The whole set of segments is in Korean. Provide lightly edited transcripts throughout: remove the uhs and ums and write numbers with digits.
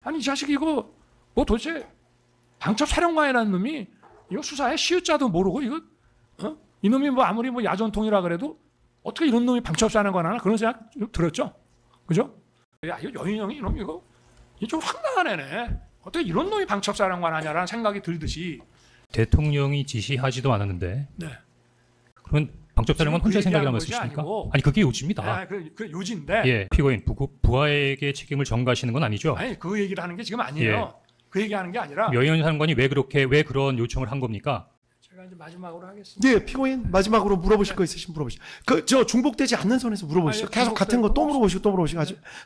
아니 이 자식 이거 뭐 도대체 방첩사령관이라는 놈이 이거 수사에 시읒자도 모르고 이거 이놈이 뭐 아무리 뭐 야전통이라 그래도 어떻게 이런 놈이 방첩사령관 하나 그런 생각 좀 들었죠, 그죠? 야 이거 여인형이 이놈 이거 좀 황당한 애네. 어떻게 이런 놈이 방첩사령관 하냐라는 생각이 들듯이. 대통령이 지시하지도 않았는데. 네. 그러면 방첩사령관 혼자 생각이란 말씀이십니까? 아니 그게 요지입니다. 그 요지인데. 예, 피고인 부하에게 책임을 전가하시는 건 아니죠? 아니 그 얘기를 하는 게 지금 아니에요. 예. 그 얘기하는 게 아니라. 여인 사령관이 왜 그런 요청을 한 겁니까? 제가 이제 마지막으로 하겠습니다. 예, 피고인 마지막으로 물어보실 거 있으시면 물어보시죠. 저 중복되지 않는 선에서 물어보시죠. 아니, 계속 같은 거 또 물어보시고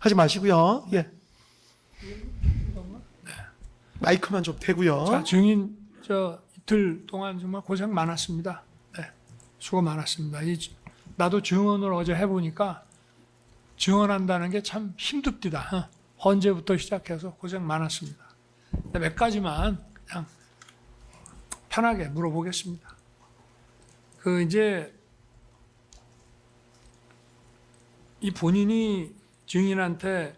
하지 마시고요. 예. 마이크만 좀 대고요. 자, 증인 이틀 동안 정말 고생 많았습니다. 네, 수고 많았습니다. 나도 증언을 어제 해보니까 증언한다는 게 참 힘듭니다. 헌재부터 시작해서 고생 많았습니다. 몇 가지만 그냥 편하게 물어보겠습니다. 이제 이 본인이 증인한테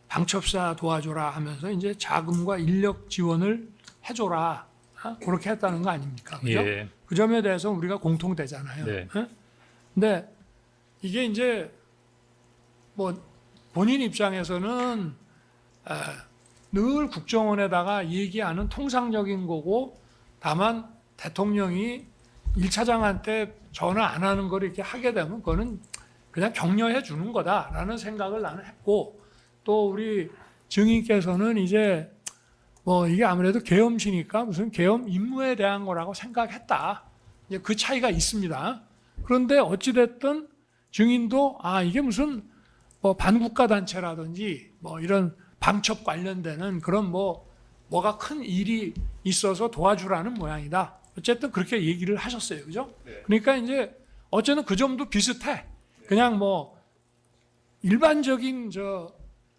방첩사 도와줘라 하면서 이제 자금과 인력 지원을 해줘라. 그렇게 했다는 거 아닙니까? 그죠? 예. 그 점에 대해서 우리가 공통되잖아요. 네. 근데 이게 이제 뭐 본인 입장에서는 늘 국정원에다가 얘기하는 통상적인 거고 다만 대통령이 1차장한테 전화 안 하는 걸 이렇게 하게 되면 그거는 그냥 격려해 주는 거다라는 생각을 나는 했고 또 우리 증인께서는 이제 뭐 이게 아무래도 계엄시니까 무슨 계엄 임무에 대한 거라고 생각했다. 이제 그 차이가 있습니다. 그런데 어찌됐든 증인도 이게 무슨 뭐 반국가 단체라든지 뭐 이런 방첩 관련되는 그런 뭐가 큰 일이 있어서 도와주라는 모양이다. 어쨌든 그렇게 얘기를 하셨어요. 그죠? 네. 그러니까 이제 어쨌든 그 점도 비슷해. 그냥 뭐 일반적인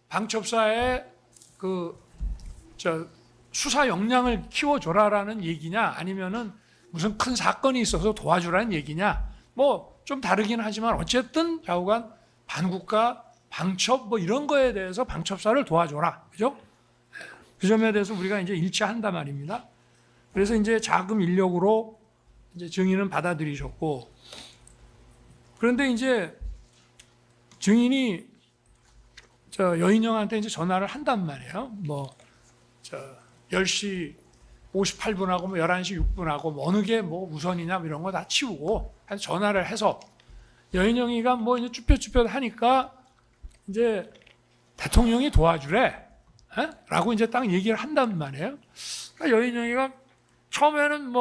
방첩사의 수사 역량을 키워줘라라는 얘기냐 아니면은 무슨 큰 사건이 있어서 도와주라는 얘기냐 뭐 좀 다르긴 하지만 어쨌든 좌우간 반국가 방첩 뭐 이런 거에 대해서 방첩사를 도와줘라. 그죠? 그 점에 대해서 우리가 이제 일치한단 말입니다. 그래서 이제 자금 인력으로 이제 증인은 받아들이셨고 그런데 이제 증인이 여인영한테 이제 전화를 한단 말이에요. 10시 58분하고 11시 6분하고 어느 게 우선이냐 이런 거 다 치우고 전화를 해서 여인영이가 이제 쭈뼛쭈뼛 하니까 이제 대통령이 도와주래. 라고 이제 딱 얘기를 한단 말이에요. 그러니까 여인영이가 처음에는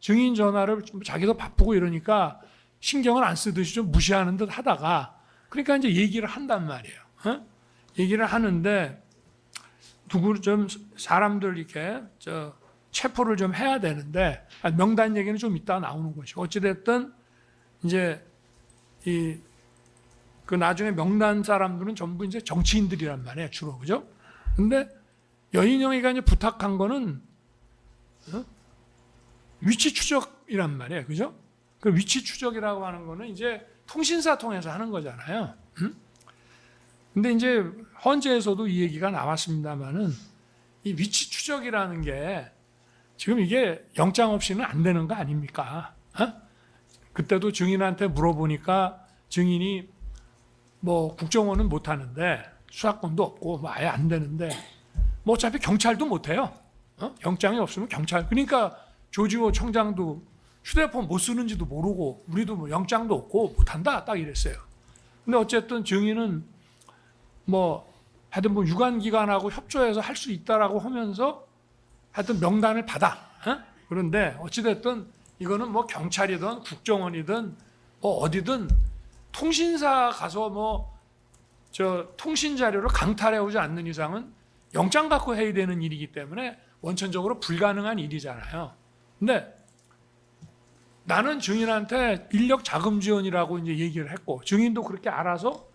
증인 전화를 좀 자기도 바쁘고 이러니까 신경을 안 쓰듯이 좀 무시하는 듯 하다가 그러니까 이제 얘기를 한단 말이에요. 얘기를 하는데 누구 좀 사람들 이렇게 체포를 좀 해야 되는데 명단 얘기는 좀 이따 나오는 것이고 어찌됐든 이제 그 나중에 명단 사람들은 전부 이제 정치인들이란 말이에요 주로 그죠? 근데 여인영이가 이제 부탁한 거는 위치 추적이란 말이에요 그죠? 그 위치 추적이라고 하는 거는 이제 통신사 통해서 하는 거잖아요. 근데 이제 헌재에서도 이 얘기가 나왔습니다만은 이 위치 추적이라는 게 지금 이게 영장 없이는 안 되는 거 아닙니까? 그때도 증인한테 물어보니까 증인이 국정원은 못 하는데 수사권도 없고 아예 안 되는데 어차피 경찰도 못 해요. 영장이 없으면 경찰. 그러니까 조지호 청장도 휴대폰 못 쓰는지도 모르고 우리도 영장도 없고 못 한다 딱 이랬어요. 근데 어쨌든 증인은 하여튼 유관기관하고 협조해서 할 수 있다라고 하면서 하여튼 명단을 받아. 그런데 어찌됐든 이거는 경찰이든 국정원이든 어디든 통신사 가서 통신 자료를 강탈해 오지 않는 이상은 영장 갖고 해야 되는 일이기 때문에 원천적으로 불가능한 일이잖아요. 근데 나는 증인한테 인력 자금 지원이라고 이제 얘기를 했고 증인도 그렇게 알아서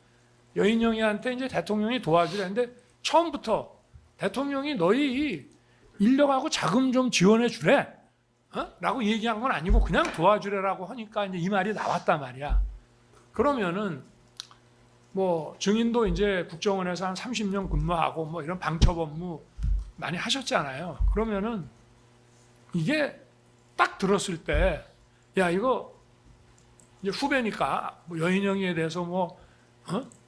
여인영이한테 이제 대통령이 도와주려는데 처음부터 대통령이 너희 인력하고 자금 좀 지원해 주래. 라고 얘기한 건 아니고 그냥 도와주래라고 하니까 이제 이 말이 나왔단 말이야. 그러면은 뭐 증인도 이제 국정원에서 한 30년 근무하고 뭐 이런 방첩 업무 많이 하셨잖아요. 그러면은 이게 딱 들었을 때, 야 이거 이제 후배니까 뭐 여인영에 대해서 뭐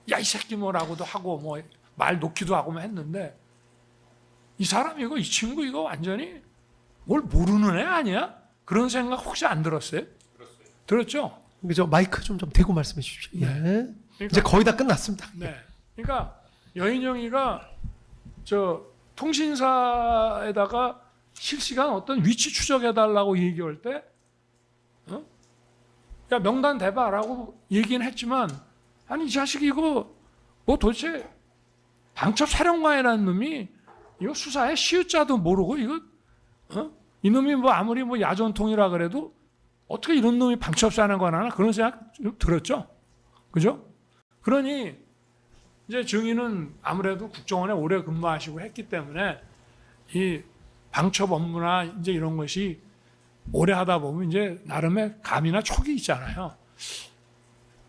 야 이 새끼 뭐라고도 하고 뭐 말 놓기도 하고 뭐 했는데 이 사람 이거 이 친구 이거 완전히 뭘 모르는 애 아니야? 그런 생각 혹시 안 들었어요? 들었죠? 그죠? 마이크 좀 대고 말씀해 주십시오. 예. 그러니까, 이제 거의 다 끝났습니다. 네. 그러니까 여인영이가 저 통신사에다가 실시간 어떤 위치 추적해달라고 얘기할 때, 야 명단 대봐라고 얘기는 했지만, 아니 이 자식이 이거 뭐 도대체 방첩 사령관이라는 놈이 이거 수사에 시읒자도 모르고 이거 이놈이 뭐 아무리 뭐 야전통이라 그래도 어떻게 이런 놈이 방첩 사령관 하나 그런 생각 좀 들었죠, 그죠? 그러니 이제 증인은 아무래도 국정원에 오래 근무하시고 했기 때문에 이 방첩 업무나 이제 이런 것이 오래 하다 보면 이제 나름의 감이나 촉이 있잖아요.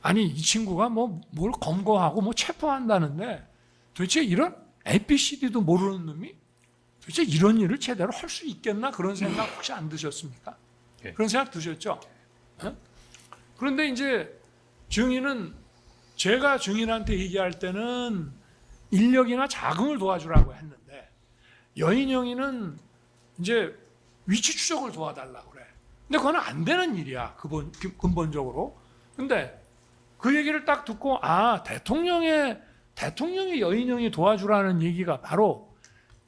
아니 이 친구가 뭐 뭘 검거하고 뭐 체포한다는데 도대체 이런 ABCD도 모르는 놈이 도대체 이런 일을 제대로 할 수 있겠나 그런 생각 혹시 안 드셨습니까? 예. 그런 생각 드셨죠? 그런데 이제 증인은 제가 증인한테 얘기할 때는 인력이나 자금을 도와주라고 했는데 여인영이는 이제 위치 추적을 도와달라고 그래. 근데 그건 안 되는 일이야, 근본적으로. 근데 그 얘기를 딱 듣고 대통령이 여인영이 도와주라는 얘기가 바로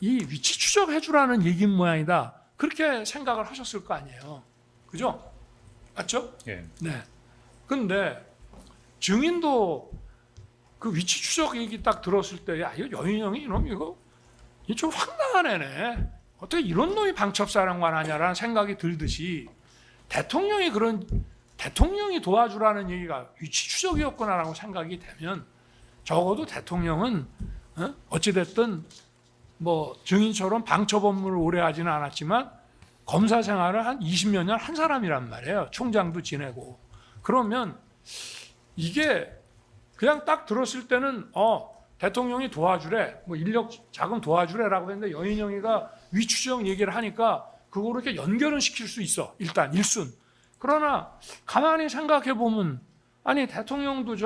이 위치 추적해주라는 얘기인 모양이다. 그렇게 생각을 하셨을 거 아니에요. 그죠? 맞죠? 예. 네. 근데 증인도 그 위치 추적 얘기 딱 들었을 때, 야, 이거 여인영이 이놈 이거 좀 황당한 애네. 어떻게 이런 놈이 방첩사령관 하냐라는 생각이 들듯이 대통령이 도와주라는 얘기가 위치 추적이었구나라고 생각이 되면 적어도 대통령은 어찌됐든 뭐 증인처럼 방첩 업무를 오래 하지는 않았지만 검사 생활을 한 20몇 년 한 사람이란 말이에요. 총장도 지내고. 그러면 이게 그냥 딱 들었을 때는 대통령이 도와주래, 뭐 인력 자금 도와주래라고 했는데 여인영이가 위추적 얘기를 하니까 그거로 이렇게 연결은 시킬 수 있어. 일단 일순. 그러나 가만히 생각해 보면 아니 대통령도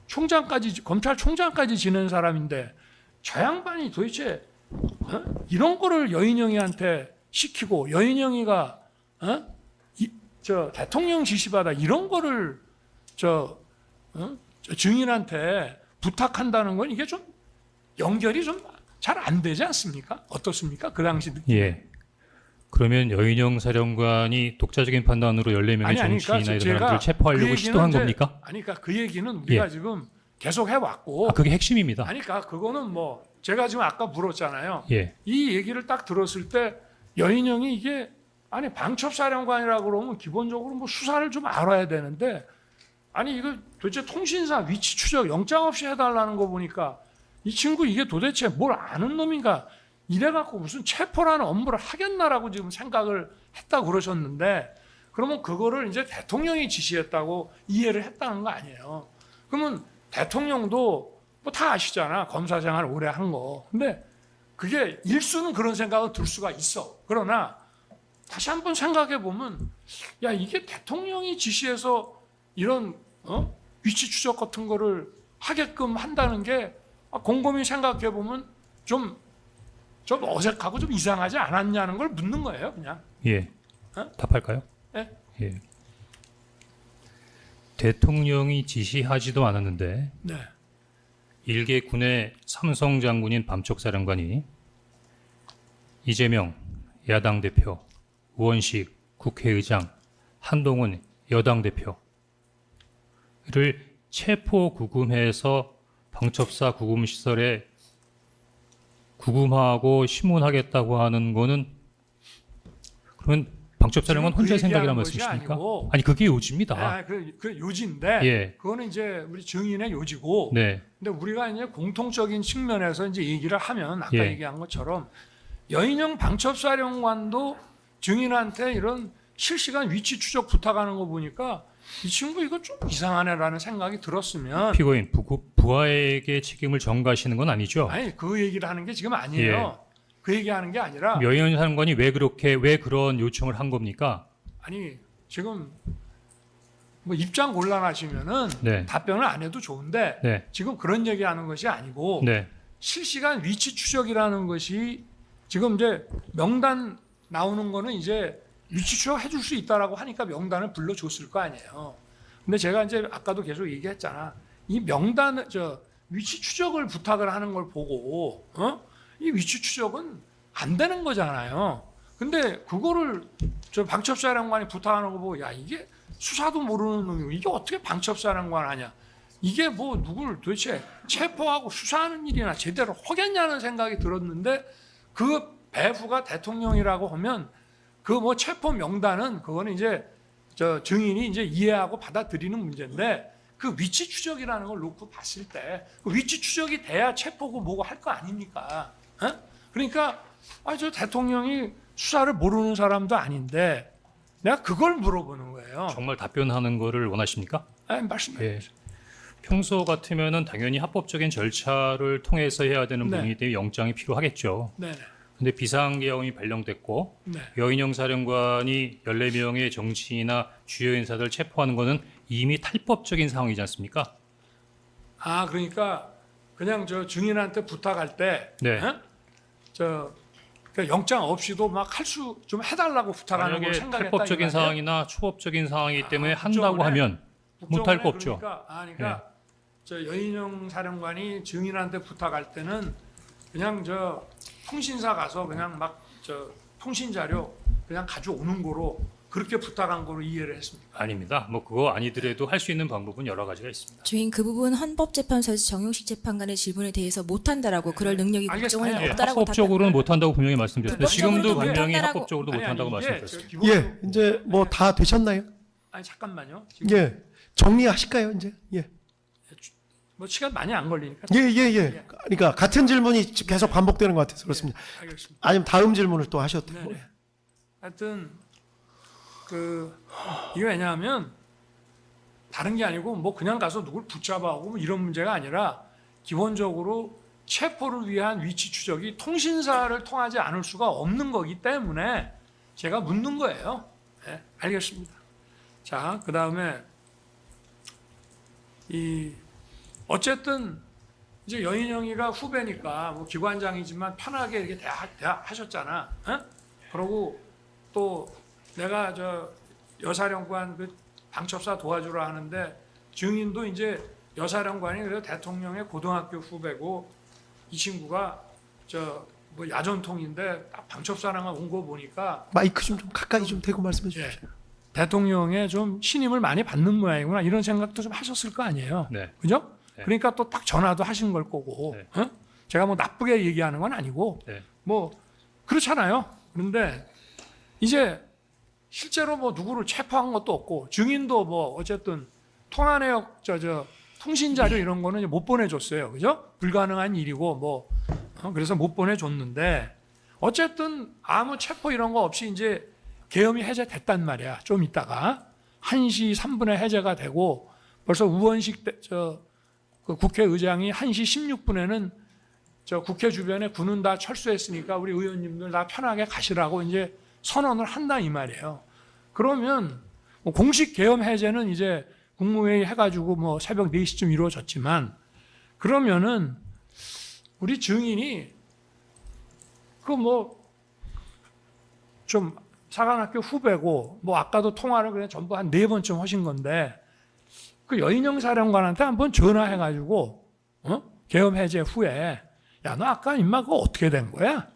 총장까지 검찰총장까지 지낸 사람인데 저 양반이 도대체 이런 거를 여인영이한테 시키고 여인영이가 저 대통령 지시받아 이런 거를 저 증인한테 부탁한다는 건 이게 좀 연결이 좀 잘 안 되지 않습니까? 어떻습니까? 그 당시 느낌. 예. 그러면 여인영 사령관이 독자적인 판단으로 14명의 정치인이나 이런 사람들을 체포하려고 시도한 겁니까? 아니, 그러니까 그 얘기는 우리가 지금 계속 해왔고. 그게 핵심입니다. 아니, 그러니까 그거는 뭐 제가 지금 아까 물었잖아요. 예. 이 얘기를 딱 들었을 때 여인영이 이게 아니 방첩사령관이라고 그러면 기본적으로 뭐 수사를 좀 알아야 되는데 아니 이거 도대체 통신사 위치 추적 영장 없이 해달라는 거 보니까 이 친구 이게 도대체 뭘 아는 놈인가 이래갖고 무슨 체포라는 업무를 하겠나라고 지금 생각을 했다고 그러셨는데 그러면 그거를 이제 대통령이 지시했다고 이해를 했다는 거 아니에요. 그러면 대통령도 뭐 다 아시잖아. 검사 생활 오래 한 거. 근데 그게 일수는 그런 생각은 들 수가 있어. 그러나 다시 한번 생각해 보면 야 이게 대통령이 지시해서 이런 위치 추적 같은 거를 하게끔 한다는 게 곰곰이 생각해 보면 좀 어색하고 좀 이상하지 않았냐는 걸 묻는 거예요, 그냥. 예. 답할까요? 예. 예. 대통령이 지시하지도 않았는데 네. 일개 군의 삼성 장군인 밤촉사령관이 이재명 야당 대표, 우원식 국회의장, 한동훈 여당 대표를 체포 구금해서 방첩사 구금시설에 구금하고 심문하겠다고 하는 거는 그러면 방첩사령관 혼자의 생각이란 말씀이십니까? 아니 그게 요지입니다. 그 요지인데 예. 그거는 이제 우리 증인의 요지고. 네. 근데 우리가 이제 공통적인 측면에서 이제 얘기를 하면 아까 예. 얘기한 것처럼 여인영 방첩사령관도 증인한테 이런 실시간 위치 추적 부탁하는 거 보니까 이 친구 이거 좀 이상하네라는 생각이 들었으면 피고인 부하에게 책임을 전가하시는 건 아니죠? 아니 그 얘기를 하는 게 지금 아니에요. 그 얘기하는 게 아니라 여인 사령관이 왜 그런 요청을 한 겁니까? 아니 지금 뭐 입장 곤란하시면은 네. 답변을 안 해도 좋은데 네. 지금 그런 얘기하는 것이 아니고 네. 실시간 위치 추적이라는 것이 지금 이제 명단 나오는 거는 이제 위치 추적 해줄 수 있다라고 하니까 명단을 불러줬을 거 아니에요. 근데 제가 이제 아까도 계속 얘기했잖아. 이 명단 위치 추적을 부탁을 하는 걸 보고 이 위치 추적은 안 되는 거잖아요. 근데 그거를 방첩사령관이 부탁하는 거 보고 야 이게 수사도 모르는 놈이고 이게 어떻게 방첩사령관 하냐. 이게 뭐 누굴 도대체 체포하고 수사하는 일이나 제대로 하겠냐는 생각이 들었는데 그 배후가 대통령이라고 하면 그 뭐 체포 명단은 그거는 이제 증인이 이제 이해하고 받아들이는 문제인데 그 위치 추적이라는 걸 놓고 봤을 때 그 위치 추적이 돼야 체포고 뭐고 할 거 아닙니까? 그러니까 저 대통령이 수사를 모르는 사람도 아닌데 내가 그걸 물어보는 거예요. 정말 답변하는 거를 원하십니까? 말씀해. 예. 평소 같으면은 당연히 합법적인 절차를 통해서 해야 되는 네. 부분이 때문에 영장이 필요하겠죠. 네네. 근데 비상계엄이 발령됐고 네. 여인영 사령관이 14명의 정치인이나 주요 인사들을 체포하는 것은 이미 탈법적인 상황이지 않습니까? 그러니까 그냥 증인한테 부탁할 때 네. 그러니까 영장 없이도 막 할 수 좀 해달라고 부탁하는 걸 만약에 생각했다. 탈법적인 이 말이에요? 상황이나 초법적인 상황이기 때문에 국정원에 한다고 하면 못할 거 국정원에 없죠. 그러니까 여인영 사령관이 증인한테 부탁할 때는 그냥 통신사 가서 그냥 막 통신 자료 그냥 가져오는 거로 그렇게 부탁한 거로 이해를 했습니다. 아닙니다. 뭐 그거 아니더라도 할 수 있는 방법은 여러 가지가 있습니다. 주인 그 부분 헌법재판소에서 정용식 재판관의 질문에 대해서 못한다라고 그럴 능력이 국정원에 알겠어요. 없다라고 합법적으로는 못한다고 분명히 말씀드렸습니다. 지금도 법적으로도 분명히 못한다라고- 합법적으로도 못한다고 이게 말씀드렸습니다. 예, 이제 뭐 다 되셨나요? 아니 잠깐만요. 지금 예, 정리하실까요, 이제? 예, 뭐 시간 많이 안 걸리니까. 예. 그러니까 같은 질문이 계속 반복되는 것 같아서 그렇습니다. 알겠습니다. 아니면 다음 질문을 또 하셔도 되고. 네. 하여튼 이게 왜냐하면 다른 게 아니고 뭐 그냥 가서 누굴 붙잡아오고 뭐 이런 문제가 아니라 기본적으로 체포를 위한 위치 추적이 통신사를 통하지 않을 수가 없는 거기 때문에 제가 묻는 거예요. 네, 알겠습니다. 자, 그 다음에 어쨌든 이제 여인영이가 후배니까 뭐 기관장이지만 편하게 이렇게 대하셨잖아. 그러고 또 내가 여사령관 그 방첩사 도와주라 하는데 증인도 이제 여사령관이 그래서 대통령의 고등학교 후배고 이 친구가 뭐 야전통인데 딱 방첩사랑을 온 거 보니까 마이크 좀 가까이 좀 대고 말씀해 예, 주십시오. 대통령의 좀 신임을 많이 받는 모양이구나 이런 생각도 좀 하셨을 거 아니에요. 네. 그죠? 네. 그러니까 또 딱 전화도 하신 걸 거고 네. 제가 뭐 나쁘게 얘기하는 건 아니고 네. 뭐 그렇잖아요. 그런데 이제 실제로 뭐 누구를 체포한 것도 없고 증인도 뭐 어쨌든 통화 내역 통신 자료 이런 거는 못 보내줬어요. 그죠? 불가능한 일이고 뭐 그래서 못 보내줬는데 어쨌든 아무 체포 이런 거 없이 이제 계엄이 해제됐단 말이야. 좀 있다가 1시 3분에 해제가 되고 벌써 우원식 그 국회의장이 1시 16분에는 국회 주변에 군은 다 철수했으니까 우리 의원님들 다 편하게 가시라고 이제 선언을 한다 이 말이에요. 그러면 뭐 공식 계엄 해제는 이제 국무회의 해가지고 뭐 새벽 4시쯤 이루어졌지만 그러면은 우리 증인이 그 뭐 좀 사관학교 후배고 뭐 아까도 통화를 그냥 전부 한 4번쯤 하신 건데 그 여인영 사령관한테 한번 전화해가지고 계엄 해제 후에 야 너 아까 임마 그거 어떻게 된 거야?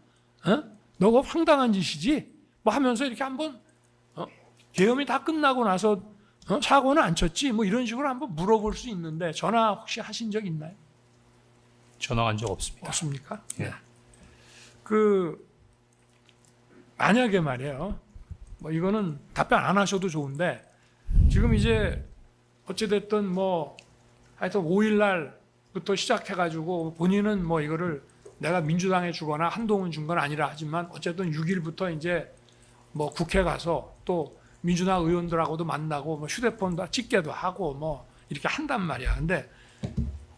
너 그거 황당한 짓이지? 뭐 하면서 이렇게 한번 계엄이 다 끝나고 나서 사고는 안 쳤지? 뭐 이런 식으로 한번 물어볼 수 있는데 전화 혹시 하신 적 있나요? 전화 한 적 없습니다. 없습니까? 예. 만약에 말이에요. 뭐 이거는 답변 안 하셔도 좋은데 지금 이제 어찌됐든 뭐 하여튼 5일 날부터 시작해가지고 본인은 뭐 이거를 내가 민주당에 주거나 한동훈 준 건 아니라 하지만 어쨌든 6일부터 이제 뭐 국회 가서 또 민주당 의원들하고도 만나고 뭐 휴대폰도 찍게도 하고 뭐 이렇게 한단 말이야. 근데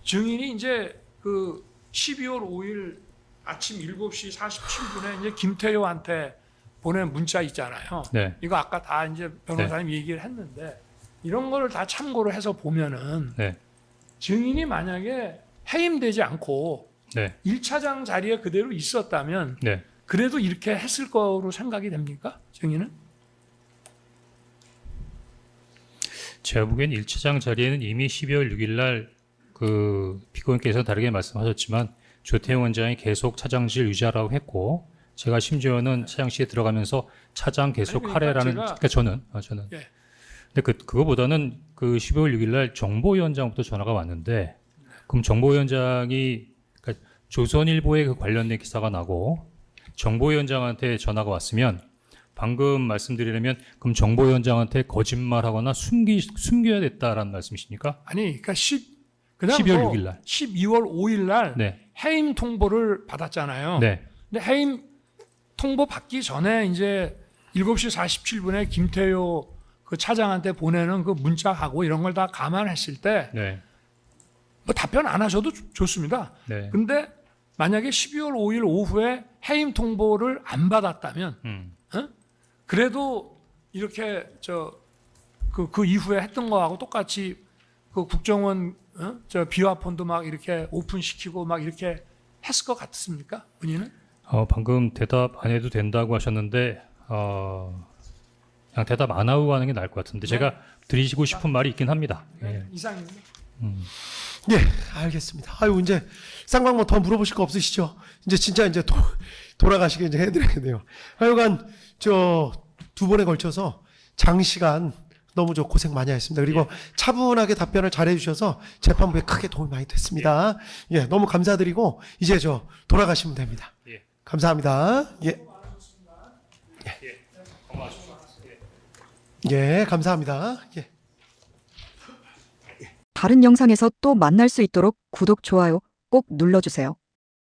증인이 이제 그 12월 5일 아침 7시 47분에 이제 김태효한테 보낸 문자 있잖아요. 네. 이거 아까 다 이제 변호사님 얘기를 했는데 이런 거를 다 참고를 해서 보면은 네. 증인이 만약에 해임되지 않고 네. 1차장 자리에 그대로 있었다면 네. 그래도 이렇게 했을 거로 생각이 됩니까? 증인은? 제가 보기엔 1차장 자리에는 이미 12월 6일 날 그 피고인께서 다르게 말씀하셨지만 조태용 원장이 계속 차장실 유지하라고 했고 제가 심지어는 차장실에 들어가면서 차장 계속 아니, 하래라는 그러니까 저는 예. 근데 그거보다는 그 12월 6일 날 정보위원장부터 전화가 왔는데 그럼 정보위원장이 그러니까 조선일보에 그 관련된 기사가 나고 정보위원장한테 전화가 왔으면 방금 말씀드리려면 그럼 정보위원장한테 거짓말하거나 숨겨야 됐다라는 말씀이십니까? 아니, 그러니까 그다음 12월 뭐 6일 날. 12월 5일 날 네. 해임 통보를 받았잖아요. 네. 근데 해임 통보 받기 전에 이제 7시 47분에 김태효 그 차장한테 보내는 그 문자하고 이런 걸 다 감안했을 때 네. 뭐 답변 안 하셔도 좋습니다. 네. 근데 만약에 12월 5일 오후에 해임 통보를 안 받았다면 그래도 이렇게 그 이후에 했던 거하고 똑같이 그 국정원 비화폰도 막 이렇게 오픈시키고 막 이렇게 했을 것 같습니까? 본인은? 방금 대답 안 해도 된다고 하셨는데 그냥 대답 안 하고 가는 게 나을 것 같은데 네. 제가 드리시고 싶은 말이 있긴 합니다. 예. 이상입니다. 예, 알겠습니다. 아유, 이제 쌍방 뭐 더 물어보실 거 없으시죠? 이제 진짜 이제 돌아가시게 이제 해드려야 돼요. 하여간 저 두 번에 걸쳐서 장시간 너무 저 고생 많이 하셨습니다. 그리고 차분하게 답변을 잘 해주셔서 재판부에 크게 도움이 많이 됐습니다. 예, 너무 감사드리고 이제 저 돌아가시면 됩니다. 예. 감사합니다. 예. 예, 감사합니다. 예. 다른 영상에서 또 만날 수 있도록 구독, 좋아요 꼭 눌러주세요.